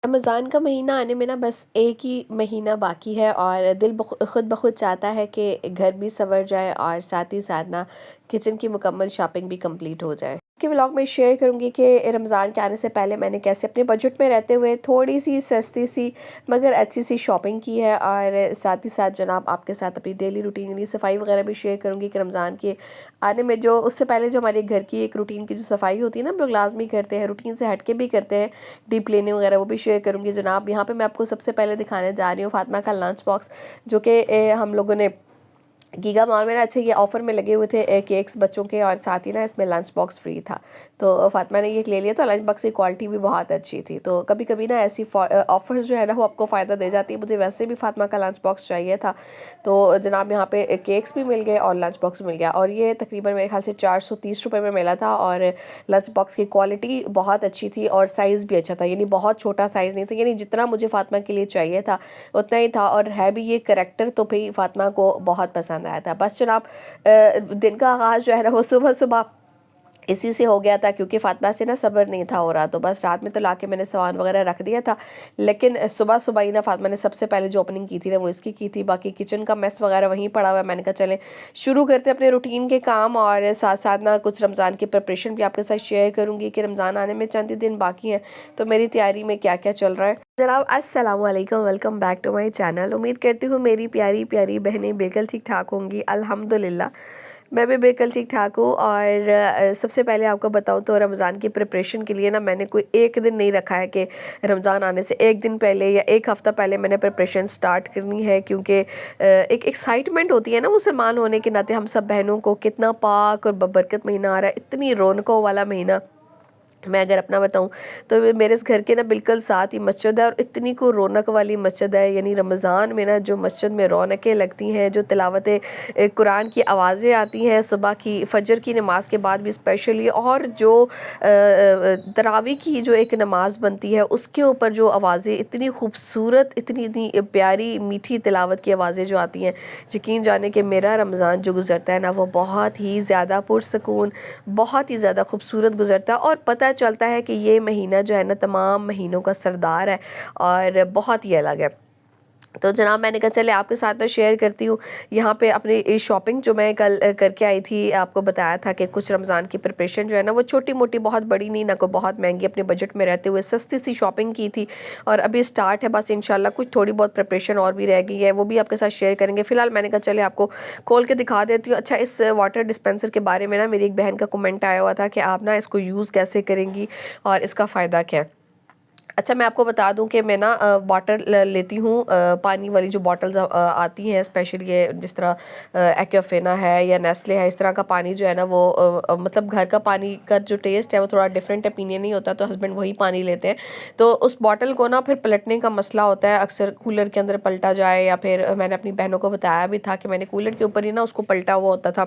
رمضان کا مہینہ آنے میں نا بس ایک ہی مہینہ باقی ہے اور دل خود بخود چاہتا ہے کہ گھر بھی سنور جائے اور ساتھ ہی ساتھ نا کچن کی مکمل شاپنگ بھی کمپلیٹ ہو جائے۔ اس کے ولاگ میں شیئر کروں گی کہ رمضان کے آنے سے پہلے میں نے کیسے اپنے بجٹ میں رہتے ہوئے تھوڑی سی سستی سی مگر اچھی سی شاپنگ کی ہے، اور ساتھ ہی ساتھ جناب آپ کے ساتھ اپنی ڈیلی روٹین یعنی صفائی وغیرہ بھی شیئر کروں گی کہ رمضان کے آنے میں جو اس سے پہلے جو ہمارے گھر کی ایک روٹین کی جو صفائی ہوتی ہے نا، ہم لوگ لازمی کرتے ہیں، روٹین سے ہٹ کے بھی کرتے ہیں، ڈیپ کلیننگ وغیرہ، وہ بھی شیئر کروں گی جناب۔ یہاں پہ میں آپ کو سب سے پہلے دکھانے جا رہی ہوں فاطمہ کا لنچ باکس، جو کہ ہم لوگوں نے گیگا مال میں نا اچھے یہ آفر میں لگے ہوئے تھے کیکس بچوں کے، اور ساتھ ہی نا اس میں لنچ باکس فری تھا، تو فاطمہ نے یہ لے لیا۔ تو لنچ باکس کی کوالٹی بھی بہت اچھی تھی، تو کبھی کبھی نا ایسی آفرز جو ہے نا وہ آپ کو فائدہ دے جاتی ہے۔ مجھے ویسے بھی فاطمہ کا لنچ باکس چاہیے تھا، تو جناب یہاں پہ کیکس بھی مل گئے اور لنچ باکس مل گیا، اور یہ تقریباً میرے خیال سے 430 روپے میں ملا تھا، اور لنچ باکس کی کوالٹی بہت اچھی تھی اور سائز بھی اچھا تھا، یعنی بہت چھوٹا سائز نہیں تھا، یعنی جتنا مجھے فاطمہ کے لیے چاہیے تھا اتنا ہی تھا، اور ہے بھی یہ کریکٹر تو بھی فاطمہ کو بہت پسند آیا تھا۔ بس جناب دن کا آغاز جو ہے نا وہ صبح صبح اسی سے ہو گیا تھا، کیونکہ فاطمہ سے نا صبر نہیں تھا ہو رہا، تو بس رات میں تو لا کے میں نے سامان وغیرہ رکھ دیا تھا، لیکن صبح صبح ہی نا فاطمہ نے سب سے پہلے جو اوپننگ کی تھی نا وہ اس کی تھی۔ باقی کچن کا میس وغیرہ وہیں پڑا ہوا ہے، میں نے کہا چلیں شروع کرتے اپنے روٹین کے کام، اور ساتھ ساتھ نا کچھ رمضان کی پریپریشن بھی آپ کے ساتھ شیئر کروں گی کہ رمضان آنے میں چند ہی دن باقی ہیں، تو میری تیاری میں کیا کیا چل رہا ہے۔ جناب السلام علیکم، welcome back to my channel. امید کرتی ہوں میری پیاری پیاری بہنیں بالکل ٹھیک ٹھاک ہوں گی، الحمدللہ میں بھی بالکل ٹھیک ٹھاک ہوں۔ اور سب سے پہلے آپ کو بتاؤں تو رمضان کی پریپریشن کے لیے نا میں نے کوئی ایک دن نہیں رکھا ہے کہ رمضان آنے سے ایک دن پہلے یا ایک ہفتہ پہلے میں نے پریپریشن سٹارٹ کرنی ہے، کیونکہ ایک ایکسائٹمنٹ ہوتی ہے نا مسلمان ہونے کے ناطے ہم سب بہنوں کو، کتنا پاک اور ببرکت مہینہ آ رہا ہے، اتنی رونقوں والا مہینہ۔ میں اگر اپنا بتاؤں تو میرے اس گھر کے نا بالکل ساتھ ہی مسجد ہے، اور اتنی کو رونق والی مسجد ہے، یعنی رمضان میں نا جو مسجد میں رونقیں لگتی ہیں، جو تلاوت قرآن کی آوازیں آتی ہیں صبح کی فجر کی نماز کے بعد بھی اسپیشلی، اور جو تراویح کی جو ایک نماز بنتی ہے اس کے اوپر جو آوازیں اتنی خوبصورت، اتنی پیاری میٹھی تلاوت کی آوازیں جو آتی ہیں، یقین جانے کہ میرا رمضان جو گزرتا ہے نا وہ بہت ہی زیادہ پرسکون، بہت ہی زیادہ خوبصورت گزرتا ہے، اور پتہ چلتا ہے کہ یہ مہینہ جو ہے نا تمام مہینوں کا سردار ہے اور بہت ہی الگ ہے۔ تو جناب میں نے کہا چلے آپ کے ساتھ میں شیئر کرتی ہوں یہاں پہ اپنی شاپنگ جو میں کل کر کے آئی تھی۔ آپ کو بتایا تھا کہ کچھ رمضان کی پریپریشن جو ہے نا وہ چھوٹی موٹی، بہت بڑی نہیں، نہ کوئی بہت مہنگی، اپنے بجٹ میں رہتے ہوئے سستی سی شاپنگ کی تھی، اور ابھی سٹارٹ ہے بس انشاءاللہ، کچھ تھوڑی بہت پریپریشن اور بھی رہ گئی ہے، وہ بھی آپ کے ساتھ شیئر کریں گے۔ فی الحال میں نے کہا چلے آپ کو کھول کے دکھا دیتی ہوں۔ اچھا، اس واٹر ڈسپینسر کے بارے میں نا میری ایک بہن کا کمنٹ آیا ہوا تھا کہ آپ نا اس کو یوز کیسے کریں گی اور اس کا فائدہ کیا ہے۔ اچھا میں آپ کو بتا دوں کہ میں نا واٹر لیتی ہوں، پانی والی جو باٹلز آتی ہیں، اسپیشلی یہ جس طرح ایکوافینا ہے یا نیسلے ہے، اس طرح کا پانی جو ہے نا وہ مطلب گھر کا پانی کا جو ٹیسٹ ہے وہ تھوڑا ڈیفرنٹ اپینین نہیں ہوتا، تو ہسبینڈ وہی پانی لیتے ہیں، تو اس باٹل کو نا پھر پلٹنے کا مسئلہ ہوتا ہے، اکثر کولر کے اندر پلٹا جائے، یا پھر میں نے اپنی بہنوں کو بتایا بھی تھا کہ میں نے کولر کے اوپر ہی نا اس کو پلٹا ہوا ہوتا تھا،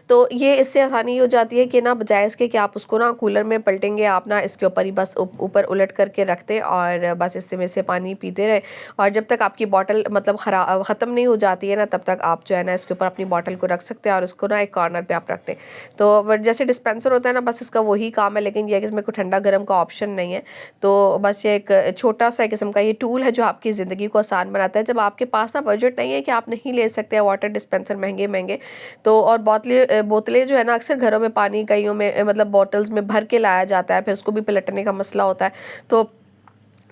تو یہ اس سے آسانی ہو جاتی ہے کہ نا بجائے اس کے کہ آپ اس کو نا کولر میں پلٹیں گے، آپ نا اس کے اوپر ہی بس اوپر الٹ کر کے رکھتے اور بس اس میں سے پانی پیتے رہے، اور جب تک آپ کی باٹل مطلب ختم نہیں ہو جاتی ہے نا تب تک آپ جو ہے نا اس کے اوپر اپنی باٹل کو رکھ سکتے ہیں، اور اس کو نا ایک کارنر پہ آپ رکھتے ہیں، تو جیسے ڈسپینسر ہوتا ہے نا بس اس کا وہی کام ہے، لیکن یہ ہے کہ اس میں کوئی ٹھنڈا گرم کا آپشن نہیں ہے، تو بس یہ ایک چھوٹا سا قسم کا یہ ٹول ہے جو آپ کی زندگی کو آسان بناتا ہے۔ جب آپ کے پاس نا بجٹ نہیں ہے کہ آپ نہیں لے سکتے واٹر ڈسپینسر مہنگے، تو اور بوتلیں جو ہے نا اکثر گھروں میں پانی کئیوں میں مطلب بوٹلز میں بھر کے لایا جاتا ہے، پھر اس کو بھی پلٹنے کا مسئلہ ہوتا ہے، تو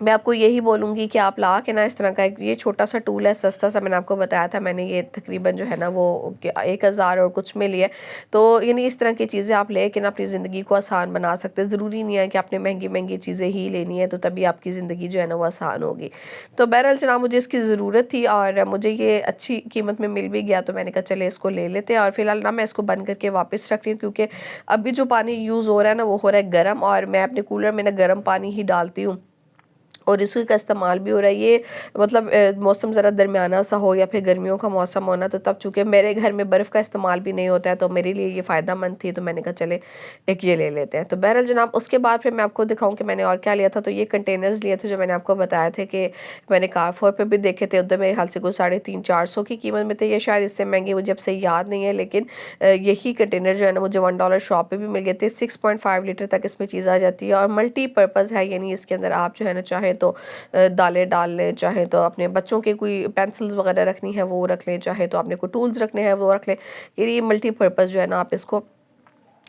میں آپ کو یہی بولوں گی کہ آپ لا کے نا اس طرح کا یہ چھوٹا سا ٹول ہے، سستا سا، میں نے آپ کو بتایا تھا، میں نے یہ تقریباً جو ہے نا وہ 1000 اور کچھ میں لیا، تو یعنی اس طرح کی چیزیں آپ لے کے نا اپنی زندگی کو آسان بنا سکتے، ضروری نہیں ہے کہ آپ نے مہنگی چیزیں ہی لینی ہے تو تبھی آپ کی زندگی جو ہے نا وہ آسان ہوگی۔ تو بہرحال جناب مجھے اس کی ضرورت تھی اور مجھے یہ اچھی قیمت میں مل بھی گیا، تو میں نے کہا چلے اس کو لے لیتے ہیں، اور فی الحال نا میں اس کو بند کر کے واپس رکھ رہی ہوں، کیونکہ ابھی جو پانی یوز ہو رہا ہے نا وہ ہو رہا ہے گرم، اور میں اپنے کولر میں نا گرم پانی ہی ڈالتی ہوں، اور اسی کا استعمال بھی ہو رہا ہے. یہ مطلب موسم ذرا درمیانہ سا ہو یا پھر گرمیوں کا موسم ہونا، تو تب چونکہ میرے گھر میں برف کا استعمال بھی نہیں ہوتا ہے تو میرے لیے یہ فائدہ مند تھی، تو میں نے کہا چلے ایک یہ لے لیتے ہیں. تو بہرحال جناب اس کے بعد پھر میں آپ کو دکھاؤں کہ میں نے اور کیا لیا تھا. تو یہ کنٹینرز لیے تھے جو میں نے آپ کو بتایا تھے کہ میں نے کارفور پہ بھی دیکھے تھے. ادھر میرے خیال سے کوئی 350-400 کی قیمت میں تھے، یہ شاید اس سے مہنگے مجھے اب سے یاد نہیں ہے، لیکن یہی کنٹینر جو ہے نا مجھے $1 شاپ پہ بھی مل گئے تھے. 6.5 لیٹر تک اس میں چیز آ جاتی ہے اور ملٹی پرپز ہے، یعنی اس کے اندر آپ جو ہے نا چاہیں تو دالیں ڈال لیں، چاہے تو اپنے بچوں کے کوئی پینسلز وغیرہ رکھنی ہے وہ رکھ لیں، چاہے تو آپ نے کوئی ٹولز رکھنے ہیں وہ رکھ لیں. یہ ملٹی پرپز جو ہے نا آپ اس کو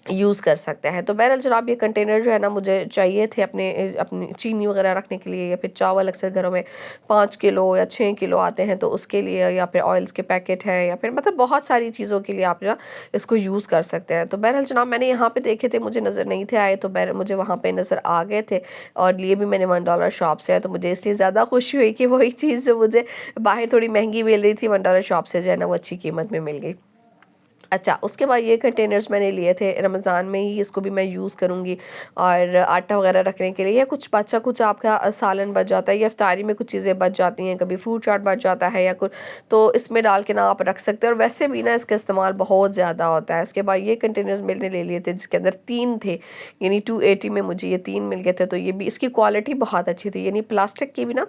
یوز کر سکتے ہیں. تو بہرحال جناب یہ کنٹینر جو ہے نا مجھے چاہیے تھے اپنی چینی وغیرہ رکھنے کے لیے، یا پھر چاول اکثر گھروں میں 5 کلو یا 6 کلو آتے ہیں تو اس کے لیے، یا پھر آئلز کے پیکٹ ہے، یا پھر مطلب بہت ساری چیزوں کے لیے آپ نا اس کو یوز کر سکتے ہیں. تو بہرحال جناب میں نے یہاں پہ دیکھے تھے، مجھے نظر نہیں تھے آئے، تو مجھے وہاں پہ نظر آ گئے تھے اور لیے بھی میں نے $1 شاپ سے ہے. تو مجھے اس لیے زیادہ خوشی ہوئی کہ وہی چیز جو مجھے باہر تھوڑی مہنگی مل رہی تھی $1 شاپ سے جو ہے نا وہ اچھی قیمت میں مل گئی. اچھا اس کے بعد یہ کنٹینرز میں نے لیے تھے رمضان میں ہی، اس کو بھی میں یوز کروں گی اور آٹا وغیرہ رکھنے کے لیے، یا کچھ آپ کا سالن بچ جاتا ہے یا افطاری میں کچھ چیزیں بچ جاتی ہیں، کبھی فروٹ چاٹ بچ جاتا ہے یا کچھ، تو اس میں ڈال کے نا آپ رکھ سکتے ہیں. اور ویسے بھی نا اس کا استعمال بہت زیادہ ہوتا ہے. اس کے بعد یہ کنٹینرز میں نے لے لیے تھے جس کے اندر 3 تھے، یعنی 280 میں مجھے یہ 3 مل گئے تھے. تو یہ بھی اس کی کوالٹی بہت اچھی تھی، یعنی پلاسٹک کی بھی نا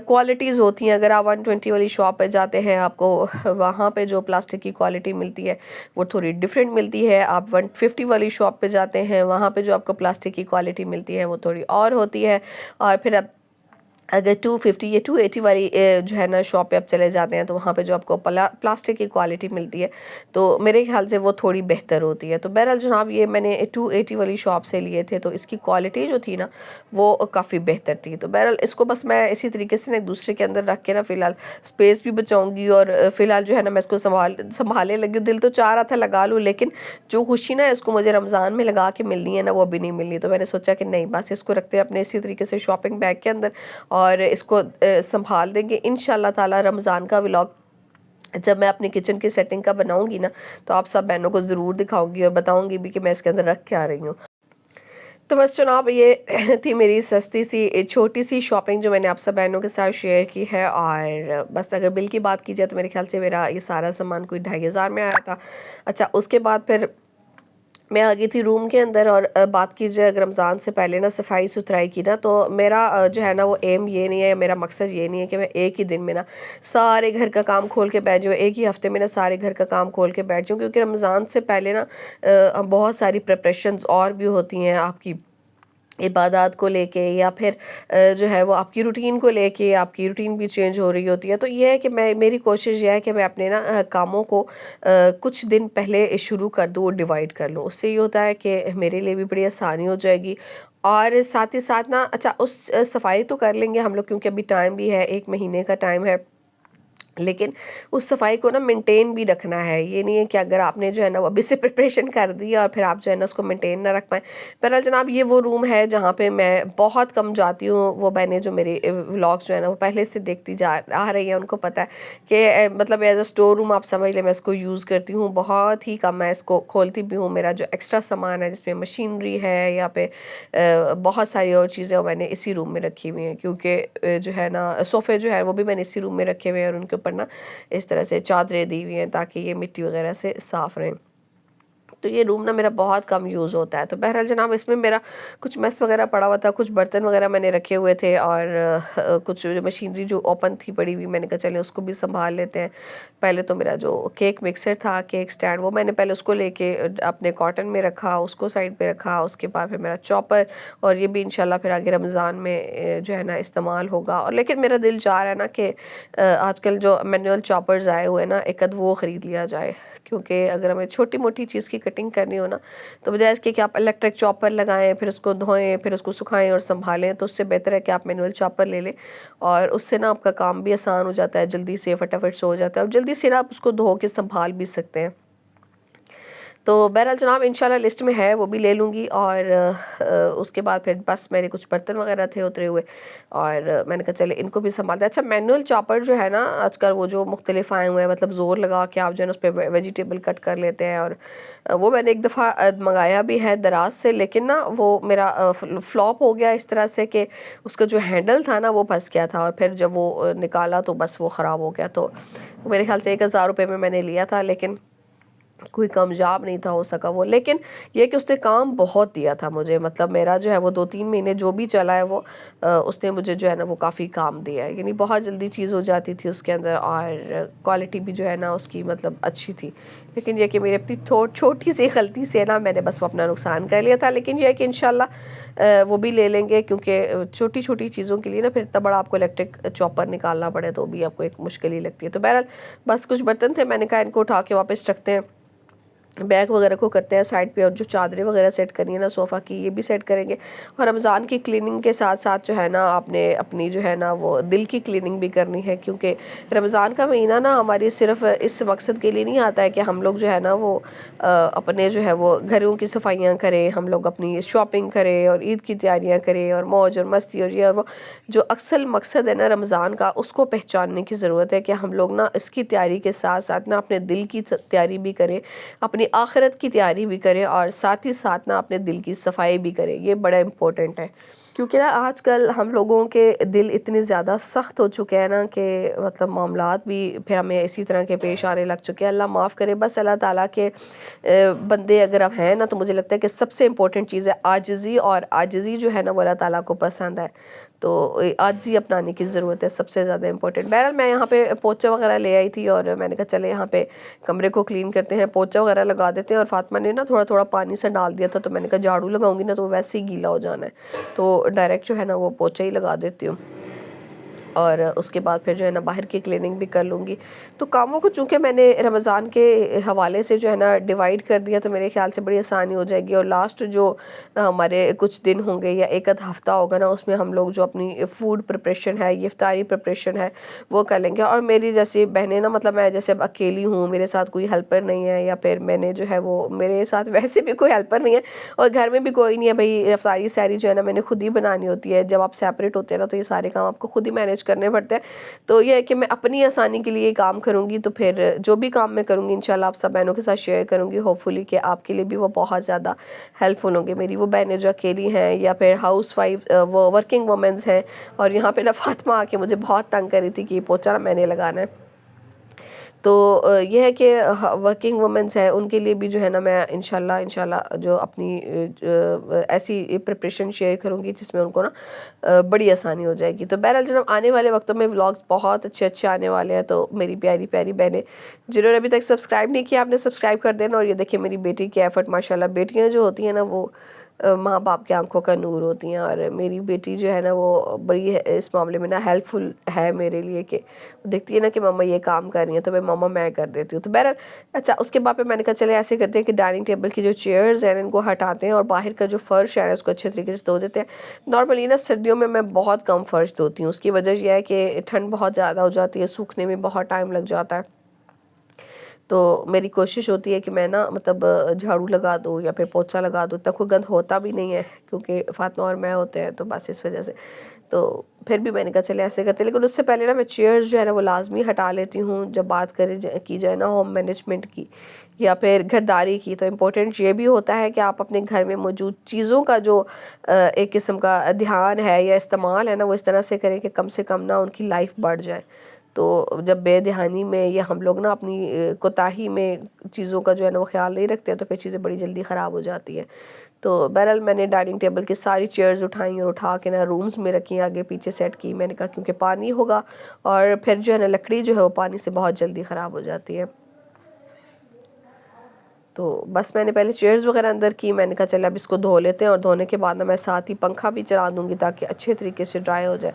کوالٹیز ہوتی ہیں. اگر آپ 120 والی شاپ پہ جاتے ہیں آپ کو وہاں پہ جو پلاسٹک کی کوالٹی ملتی ہے وہ تھوڑی ڈیفرنٹ ملتی ہے. آپ 150 والی شاپ پہ جاتے ہیں وہاں پہ جو آپ کو پلاسٹک کی کوالٹی ملتی ہے وہ تھوڑی اور ہوتی ہے. اور پھر اب اگر 250 یا 280 والی جو ہے نا شاپ پہ آپ چلے جاتے ہیں تو وہاں پہ جو آپ کو پلاسٹک کی کوالٹی ملتی ہے تو میرے خیال سے وہ تھوڑی بہتر ہوتی ہے. تو بہرحال جناب یہ میں نے 280 والی شاپ سے لیے تھے، تو اس کی کوالٹی جو تھی نا وہ کافی بہتر تھی. تو بہرحال اس کو بس میں اسی طریقے سے نا ایک دوسرے کے اندر رکھ کے نا فی الحال اسپیس بھی بچاؤں گی، اور فی الحال جو ہے نا میں اس کو سنبھالنے لگی ہوں. دل تو چاہ رہا تھا لگا لوں، لیکن جو خوشی نا اس کو مجھے رمضان میں لگا کے ملنی ہے نا وہ ابھی نہیں ملنی. تو میں نے سوچا کہ نہیں، بس اس کو رکھتے ہیں اپنے اسی طریقے سے شاپنگ بیگ کے اندر اور اس کو سنبھال دیں گے. انشاءاللہ تعالی رمضان کا ولاگ جب میں اپنی کچن کی سیٹنگ کا بناؤں گی نا تو آپ سب بہنوں کو ضرور دکھاؤں گی اور بتاؤں گی بھی کہ میں اس کے اندر رکھ کے آ رہی ہوں. تو بس جناب یہ تھی میری سستی سی چھوٹی سی شاپنگ جو میں نے آپ سب بہنوں کے ساتھ شیئر کی ہے. اور بس اگر بل کی بات کی جائے تو میرے خیال سے میرا یہ سارا سامان کوئی 2500 میں آیا تھا. اچھا اس کے بعد پھر میں آ گئی تھی روم کے اندر، اور بات کی جائے اگر رمضان سے پہلے نا صفائی ستھرائی کی نا، تو میرا جو ہے نا وہ ایم یہ نہیں ہے، میرا مقصد یہ نہیں ہے کہ میں ایک ہی دن میں نا سارے گھر کا کام کھول کے بیٹھ جاؤں، ایک ہی ہفتے میں نا سارے گھر کا کام کھول کے بیٹھ جاؤں. کیونکہ رمضان سے پہلے نا بہت ساری پریپریشنز اور بھی ہوتی ہیں آپ کی عبادات کو لے کے، یا پھر جو ہے وہ آپ کی روٹین کو لے کے، آپ کی روٹین بھی چینج ہو رہی ہوتی ہے. تو یہ ہے کہ میری کوشش یہ ہے کہ میں اپنے نا کاموں کو کچھ دن پہلے شروع کر دوں اور ڈیوائڈ کر لوں. اس سے یہ ہوتا ہے کہ میرے لیے بھی بڑی آسانی ہو جائے گی. اور ساتھ ہی ساتھ نا اچھا اس صفائی تو کر لیں گے ہم لوگ کیونکہ ابھی ٹائم بھی ہے، 1 مہینے کا ٹائم ہے، لیکن اس صفائی کو نا مینٹین بھی رکھنا ہے. یہ نہیں ہے کہ اگر آپ نے جو ہے نا وہ ابھی سے پریپریشن کر دی اور پھر آپ جو ہے نا اس کو مینٹین نہ رکھ پائیں. بہرحال جناب یہ وہ روم ہے جہاں پہ میں بہت کم جاتی ہوں. وہ بہنیں جو میری ولاگس جو ہے نا وہ پہلے سے دیکھتی آ رہی ہیں ان کو پتہ ہے کہ مطلب ایز اے اسٹور روم آپ سمجھ لیں میں اس کو یوز کرتی ہوں. بہت ہی کم میں اس کو کھولتی بھی ہوں. میرا جو ایکسٹرا سامان ہے جس میں مشینری ہے یا پہ بہت ساری اور چیزیں وہ میں نے اسی روم میں رکھی ہوئی ہیں. کیونکہ جو ہے نا صوفے جو ہے وہ بھی میں نے اسی روم میں رکھے ہوئے ہیں، اور ان کے اوپر نا اس طرح سے چادریں دی ہوئی ہیں تاکہ یہ مٹی وغیرہ سے صاف رہیں. تو یہ روم نا میرا بہت کم یوز ہوتا ہے. تو بہرحال جناب اس میں میرا کچھ میس وغیرہ پڑا ہوا تھا، کچھ برتن وغیرہ میں نے رکھے ہوئے تھے، اور کچھ مشینری جو اوپن تھی پڑی ہوئی، میں نے کہا چلے اس کو بھی سنبھال لیتے ہیں. پہلے تو میرا جو کیک مکسر تھا، کیک سٹینڈ، وہ میں نے پہلے اس کو لے کے اپنے کاٹن میں رکھا، اس کو سائڈ پہ رکھا. اس کے بعد پھر میرا چاپر، اور یہ بھی انشاءاللہ پھر آگے رمضان میں جو ہے نا استعمال ہوگا. اور لیکن میرا دل چاہ رہا ہے نا کہ آج کل جو مینول چاپرز آئے ہوئے ہیں نا ایک وہ خرید لیا جائے. کیونکہ اگر ہمیں چھوٹی موٹی چیز کی کٹنگ کرنی ہو نا تو بجائے اس کے کہ آپ الیکٹرک چاپر لگائیں، پھر اس کو دھوئیں، پھر اس کو سکھائیں اور سنبھالیں، تو اس سے بہتر ہے کہ آپ مینول چاپر لے لیں. اور اس سے نا آپ کا کام بھی آسان ہو جاتا ہے، جلدی سے فٹافٹ سے ہو جاتا ہے، اور جلدی سے نا آپ اس کو دھو کے سنبھال بھی سکتے ہیں. تو بہرحال جناب انشاءاللہ لسٹ میں ہے، وہ بھی لے لوں گی. اور اس کے بعد پھر بس میرے کچھ برتن وغیرہ تھے اترے ہوئے، اور میں نے کہا چلے ان کو بھی سنبھالتے. اچھا مینول چاپر جو ہے نا آج کل وہ جو مختلف آئے ہوئے ہیں، مطلب زور لگا کے آپ جو ہے نا اس پہ ویجیٹیبل کٹ کر لیتے ہیں، اور وہ میں نے ایک دفعہ منگایا بھی ہے دراز سے، لیکن نا وہ میرا فلاپ ہو گیا اس طرح سے کہ اس کا جو ہینڈل تھا نا وہ پھنس گیا تھا، اور پھر جب وہ نکالا تو بس وہ خراب ہو گیا. تو میرے خیال سے 1000 روپے میں نے لیا تھا، لیکن کوئی کامیاب نہیں تھا ہو سکا وہ. لیکن یہ کہ اس نے کام بہت دیا تھا مجھے، مطلب میرا جو ہے وہ 2-3 مہینے جو بھی چلا ہے وہ اس نے مجھے جو ہے نا وہ کافی کام دیا ہے. یعنی بہت جلدی چیز ہو جاتی تھی اس کے اندر، اور کوالٹی بھی جو ہے نا اس کی مطلب اچھی تھی. لیکن یہ کہ میری اپنی چھوٹی سی غلطی سے نا میں نے بس وہ اپنا نقصان کر لیا تھا. لیکن یہ ہے کہ انشاءاللہ وہ بھی لے لیں گے، کیونکہ چھوٹی چھوٹی چیزوں کے لیے نا پھر اتنا بڑا آپ کو الیکٹرک چاپر نکالنا پڑے تو بھی آپ کو ایک مشکل ہی لگتی ہے. تو بہرحال بس کچھ برتن تھے، میں نے کہا ان کو اٹھا کے واپس رکھتے ہیں، بیگ وغیرہ کو کرتے ہیں سائڈ پہ، اور جو چادریں وغیرہ سیٹ کرنی ہے نا صوفہ کی یہ بھی سیٹ کریں گے. اور رمضان کی کلیننگ کے ساتھ ساتھ جو ہے نا آپ نے اپنی جو ہے نا وہ دل کی کلیننگ بھی کرنی ہے، کیونکہ رمضان کا مہینہ نا ہماری صرف اس مقصد کے لیے نہیں آتا ہے کہ ہم لوگ جو ہے نا وہ اپنے جو ہے وہ گھروں کی صفائیاں کریں، ہم لوگ اپنی شاپنگ کریں اور عید کی تیاریاں کریں اور موج اور مستی اور یہ اور وہ. جو اصل مقصد ہے نا رمضان کا اس کو پہچاننے کی ضرورت ہے، کہ ہم لوگ نا اس کی تیاری کے ساتھ ساتھ نا اپنے دل کی تیاری بھی کریں، اپنی آخرت کی تیاری بھی کریں، اور ساتھ ہی ساتھ نا اپنے دل کی صفائی بھی کریں. یہ بڑا امپورٹنٹ ہے، کیونکہ نا آج کل ہم لوگوں کے دل اتنے زیادہ سخت ہو چکے ہیں نا کہ مطلب معاملات بھی پھر ہمیں اسی طرح کے پیش آنے لگ چکے ہیں. اللہ معاف کرے. بس اللہ تعالیٰ کے بندے اگر اب ہیں نا تو مجھے لگتا ہے کہ سب سے امپورٹنٹ چیز ہے عاجزی، اور عاجزی جو ہے نا وہ اللہ تعالیٰ کو پسند ہے. تو عاجزی اپنانے کی ضرورت ہے، سب سے زیادہ امپورٹنٹ. بہرحال میں یہاں پہ پوچا وغیرہ لے آئی تھی، اور میں نے کہا چلے یہاں پہ کمرے کو کلین کرتے ہیں، پوچا وغیرہ لگا دیتے ہیں. اور فاطمہ نے نا تھوڑا تھوڑا پانی سے ڈال دیا تھا، تو میں نے کہا جھاڑو لگاؤں گی نا تو ویسے ہی گیلا ہو جانا ہے، تو ڈائریکٹ جو ہے نا وہ پوچا ہی لگا دیتی ہوں. اور اس کے بعد پھر جو ہے نا باہر کی کلیننگ بھی کر لوں گی. تو کاموں کو چونکہ میں نے رمضان کے حوالے سے جو ہے نا ڈیوائیڈ کر دیا، تو میرے خیال سے بڑی آسانی ہو جائے گی. اور لاسٹ جو ہمارے کچھ دن ہوں گے یا ایک آدھ ہفتہ ہوگا نا، اس میں ہم لوگ جو اپنی فوڈ پریپریشن ہے، یہ افطاری پریپریشن ہے وہ کر لیں گے. اور میری جیسی بہنیں نا، مطلب میں جیسے اب اکیلی ہوں، میرے ساتھ کوئی ہیلپر نہیں ہے، یا پھر میں نے جو ہے وہ میرے ساتھ ویسے بھی کوئی ہیلپر نہیں ہے، اور گھر میں بھی کوئی نہیں ہے بھائی. افطاری سحری جو ہے نا میں نے خود ہی بنانی ہوتی ہے. جب آپ سیپریٹ ہوتے ہیں نا تو یہ سارے کام آپ کو خود ہی مینیج کرنے پڑتے ہیں. تو یہ ہے کہ میں اپنی آسانی کے لیے کام کروں گی، تو پھر جو بھی کام میں کروں گی انشاءاللہ آپ سب بہنوں کے ساتھ شیئر کروں گی، ہوپ فلی کہ آپ کے لیے بھی وہ بہت زیادہ ہیلپ فل ہوں گے. میری وہ بہنیں جو اکیلی ہیں یا پھر ہاؤس وائف وہ ورکنگ وومنز ہیں. اور یہاں پہ نا فاطمہ آ کے مجھے بہت تنگ کر رہی تھی کہ یہ پوچا نا میں نے لگانا ہے. تو یہ ہے کہ ورکنگ وومنز ہیں ان کے لیے بھی جو ہے نا میں انشاءاللہ جو اپنی ایسی پریپریشن شیئر کروں گی جس میں ان کو نا بڑی آسانی ہو جائے گی. تو بہرحال جناب آنے والے وقتوں میں ولاگز بہت اچھے آنے والے ہیں. تو میری پیاری پیاری بہنیں جنہوں نے ابھی تک سبسکرائب نہیں کیا، آپ نے سبسکرائب کر دینا. اور یہ دیکھیں میری بیٹی کی ایفرٹ، ماشاءاللہ بیٹیاں جو ہوتی ہیں نا وہ ماں باپ کے آنکھوں کا نور ہوتی ہیں. اور میری بیٹی جو ہے نا وہ بڑی اس معاملے میں نا ہیلپ فل ہے میرے لیے، کہ دیکھتی ہے نا کہ ماما یہ کام کر رہی ہیں تو میں کر دیتی ہوں. تو بہرحال اچھا اس کے بعد پہ میں نے کہا چلے ایسے کرتے ہیں کہ ڈائننگ ٹیبل کی جو چیئرز ہیں ان کو ہٹاتے ہیں، اور باہر کا جو فرش ہے اس کو اچھے طریقے سے دھو دیتے ہیں. نارملی نا سردیوں میں بہت کم فرش دھوتی ہوں. اس کی وجہ یہ ہے کہ ٹھنڈ بہت زیادہ ہو جاتی ہے، سوکھنے میں بہت ٹائم لگ جاتا ہے. تو میری کوشش ہوتی ہے کہ میں نا مطلب جھاڑو لگا دوں یا پھر پوچھا لگا دوں، اتنا کوئی گند ہوتا بھی نہیں ہے کیونکہ فاطمہ اور میں ہوتے ہیں، تو بس اس وجہ سے. تو پھر بھی میں نے کہا چلے ایسے کرتے. لیکن اس سے پہلے نا میں چیئرز جو ہے نا وہ لازمی ہٹا لیتی ہوں جب بات کی جائے نا ہوم مینجمنٹ کی یا پھر گھرداری کی. تو امپورٹنٹ یہ بھی ہوتا ہے کہ آپ اپنے گھر میں موجود چیزوں کا جو ایک قسم کا دھیان ہے یا استعمال ہے نا وہ اس طرح سے کریں کہ کم سے کم نا ان کی لائف بڑھ جائے. تو جب بے دھیانی میں یا ہم لوگ نا اپنی کوتاہی میں چیزوں کا جو ہے نا وہ خیال نہیں رکھتے ہیں تو پھر چیزیں بڑی جلدی خراب ہو جاتی ہیں. تو بہرحال میں نے ڈائننگ ٹیبل کی ساری چیئرز اٹھائیں اور اٹھا کے نا رومز میں رکھی، آگے پیچھے سیٹ کی. میں نے کہا کیونکہ پانی ہوگا اور پھر جو ہے نا لکڑی جو ہے وہ پانی سے بہت جلدی خراب ہو جاتی ہے. تو بس میں نے پہلے چیئرز وغیرہ اندر کی. میں نے کہا چلے اب اس کو دھو لیتے ہیں، اور دھونے کے بعد نا میں ساتھ ہی پنکھا بھی چلا دوں گی تاکہ اچھے طریقے سے ڈرائی ہو جائے.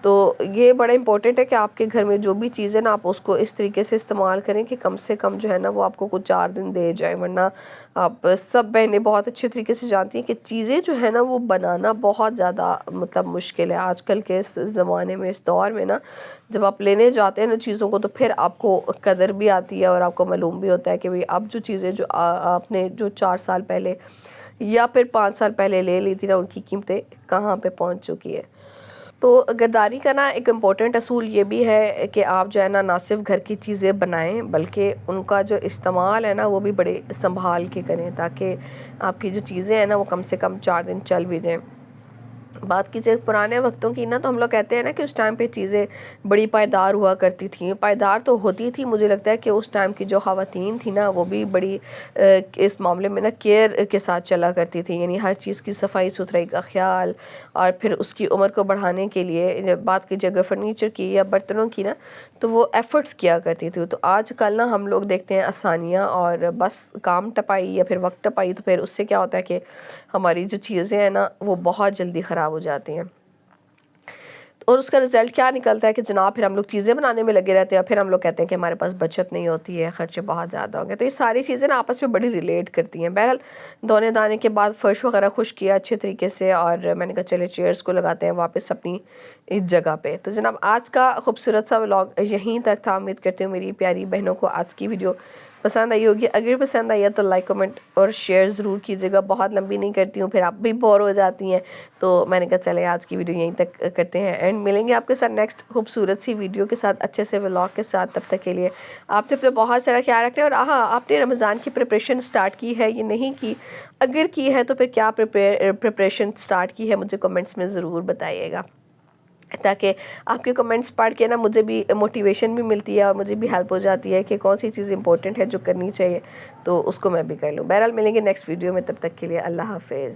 تو یہ بڑا امپورٹنٹ ہے کہ آپ کے گھر میں جو بھی چیزیں نا آپ اس کو اس طریقے سے استعمال کریں کہ کم سے کم جو ہے نا وہ آپ کو کچھ 4 دن دے جائے، ورنہ آپ سب بہنیں بہت اچھے طریقے سے جانتی ہیں کہ چیزیں جو ہے نا وہ بنانا بہت زیادہ مطلب مشکل ہے آج کل کے اس زمانے میں، اس دور میں نا جب آپ لینے جاتے ہیں نا چیزوں کو تو پھر آپ کو قدر بھی آتی ہے اور آپ کو معلوم بھی ہوتا ہے کہ اب جو چیزیں جو آپ نے جو 4 سال پہلے یا پھر 5 سال پہلے لے لی تھی نا ان کی قیمتیں کہاں پہ پہنچ چکی ہے۔ تو گھرداری کا نا ایک امپورٹنٹ اصول یہ بھی ہے کہ آپ جو ہے نا نہ صرف گھر کی چیزیں بنائیں بلکہ ان کا جو استعمال ہے نا وہ بھی بڑے سنبھال کے کریں، تاکہ آپ کی جو چیزیں ہیں نا وہ کم سے کم 4 دن چل بھی جائیں۔ بات کیجیے پرانے وقتوں کی نا تو ہم لوگ کہتے ہیں نا کہ اس ٹائم پہ چیزیں بڑی پائیدار ہوا کرتی تھیں، پائیدار تو ہوتی تھی، مجھے لگتا ہے کہ اس ٹائم کی جو خواتین تھی نا وہ بھی بڑی اس معاملے میں نا کیئر کے ساتھ چلا کرتی تھی، یعنی ہر چیز کی صفائی ستھرائی کا خیال، اور پھر اس کی عمر کو بڑھانے کے لیے جب بات کیجیے اگر فرنیچر کی یا برتنوں کی نا تو وہ ایفرٹس کیا کرتی تھی۔ تو آج کل نا ہم لوگ دیکھتے ہیں آسانیاں اور بس کام ٹپائی یا پھر وقت ٹپائی، تو پھر اس سے کیا ہوتا ہے کہ ہماری جو چیزیں ہیں نا وہ بہت جلدی خراب ہو جاتی ہیں، اور اس کا رزلٹ کیا نکلتا ہے کہ جناب پھر ہم لوگ چیزیں بنانے میں لگے رہتے ہیں، پھر ہم لوگ کہتے ہیں کہ ہمارے پاس بچت نہیں ہوتی ہے، خرچے بہت زیادہ ہو گئے۔ تو یہ ساری چیزیں نا آپس میں بڑی ریلیٹ کرتی ہیں۔ بہرحال دھونے دانے کے بعد فرش وغیرہ خشک کیا اچھے طریقے سے، اور میں نے کہا چلے چیئرز کو لگاتے ہیں واپس اپنی اس جگہ پہ۔ تو جناب آج کا خوبصورت سا ولاگ یہیں تک تھا، امید کرتی ہوں میری پیاری بہنوں کو آج کی ویڈیو پسند آئی ہوگی۔ اگر پسند آئی ہے تو لائک کمنٹ اور شیئر ضرور کیجیے گا، بہت لمبی نہیں کرتی ہوں پھر آپ بھی بور ہو جاتی ہیں، تو میں نے کہا چلے آج کی ویڈیو یہیں تک کرتے ہیں اینڈ، ملیں گے آپ کے ساتھ نیکسٹ خوبصورت سی ویڈیو کے ساتھ اچھے سے ولاگ کے ساتھ۔ تب تک کے لیے آپ جب بہت سارا خیال رکھیں، اور ہاں آپ نے رمضان کی پریپریشن سٹارٹ کی ہے یا نہیں کی، اگر کی ہے تو پھر کیا پریپریشن سٹارٹ کی ہے مجھے کمنٹس میں ضرور بتائیے گا، تاکہ آپ کے کمنٹس پڑھ کے نا مجھے بھی موٹیویشن بھی ملتی ہے اور مجھے بھی ہیلپ ہو جاتی ہے کہ کون سی چیز امپورٹنٹ ہے جو کرنی چاہیے، تو اس کو میں بھی کر لوں۔ بہرحال ملیں گے نیکسٹ ویڈیو میں، تب تک کے لیے اللہ حافظ۔